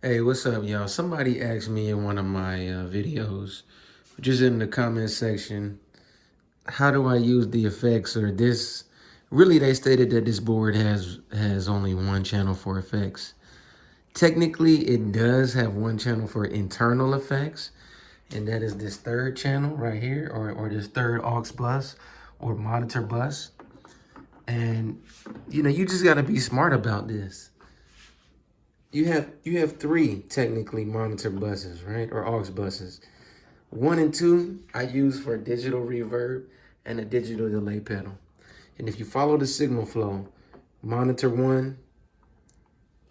Hey, what's up, y'all? Somebody asked me in one of my videos, just in the comment section, how do I use the effects or this? Really, they stated that this board has only one channel for effects. Technically, it does have one channel for internal effects, and that is this third channel right here, or this third aux bus or monitor bus. And you just got to be smart about this. You have three technically monitor buses, right? Or aux buses. 1 and 2 I use for digital reverb and a digital delay pedal. And if you follow the signal flow, monitor 1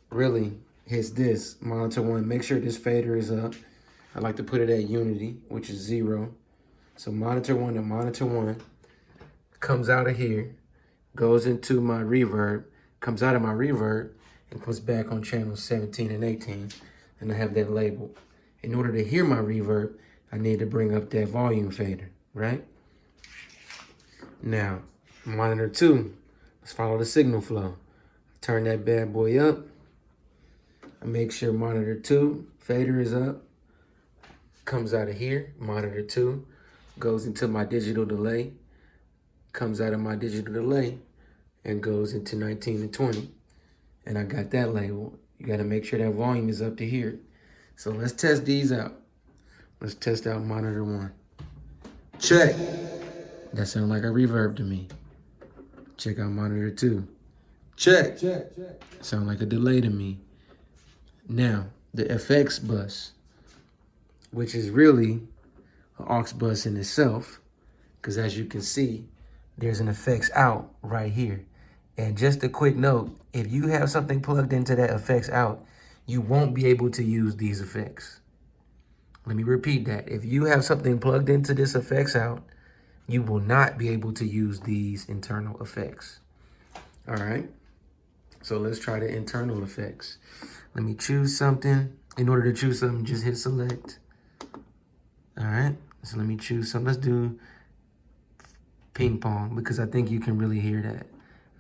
really hits this. Monitor 1, make sure this fader is up. I like to put it at unity, which is 0. So monitor 1 to monitor 1 comes out of here, goes into my reverb, comes out of my reverb, and comes back on channels 17 and 18, and I have that labeled. In order to hear my reverb, I need to bring up that volume fader, right? Now, monitor 2, let's follow the signal flow. Turn that bad boy up. I make sure monitor 2 fader is up. Comes out of here, monitor 2, goes into my digital delay, comes out of my digital delay, and goes into 19 and 20. And I got that labeled. You got to make sure that volume is up to here. So let's test these out. Let's test out monitor 1. Check. That sounds like a reverb to me. Check out monitor 2. Check. Sound like a delay to me. Now, the FX bus, which is really an aux bus in itself, because as you can see, there's an effects out right here. And just a quick note, if you have something plugged into that effects out, you won't be able to use these effects. Let me repeat that. If you have something plugged into this effects out, you will not be able to use these internal effects. All right. So let's try the internal effects. Let me choose something. In order to choose something, just hit select. All right. So let me choose something. Let's do ping pong because I think you can really hear that.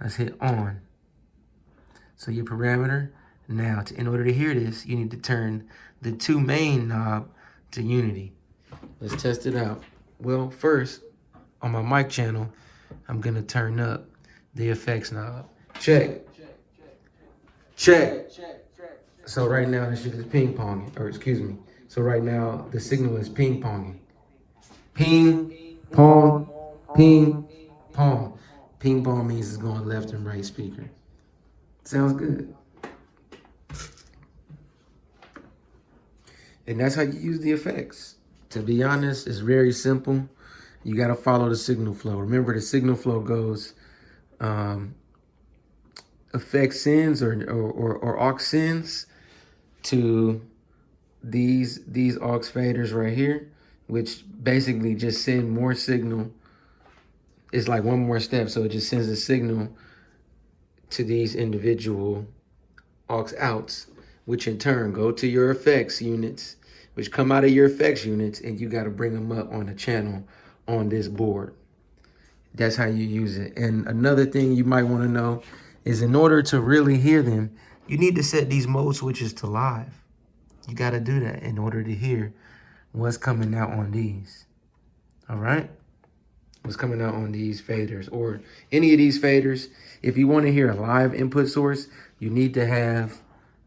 Let's hit on. So your parameter. Now, in order to hear this, you need to turn the 2 main knob to unity. Let's test it out. Well, first, on my mic channel, I'm going to turn up the effects knob. Check. Check. So right now, this shit is ping ponging, or excuse me. So right now, the signal is ping ponging. Ping, pong, ping, pong. Ping pong means it's going left and right speaker. Sounds good. And that's how you use the effects. To be honest, it's very simple. You got to follow the signal flow. Remember, the signal flow goes effect sends or aux sends to these aux faders right here, which basically just send more signal. It's like one more step, so it just sends a signal to these individual aux outs, which in turn go to your effects units, which come out of your effects units, and you got to bring them up on a channel on this board. That's how you use it. And another thing you might want to know is in order to really hear them, you need to set these mode switches to live. You got to do that in order to hear what's coming out on these. All right? What's coming out on these faders or any of these faders. If you want to hear a live input source, you need to have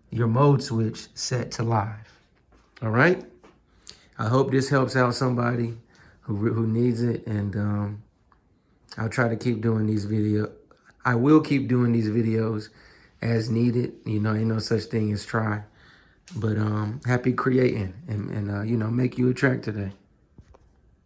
your mode switch set to live. All right? I hope this helps out somebody who needs it, and I'll try to keep doing these videos. I will keep doing these videos as needed. Ain't no such thing as try. But happy creating and make you a track today.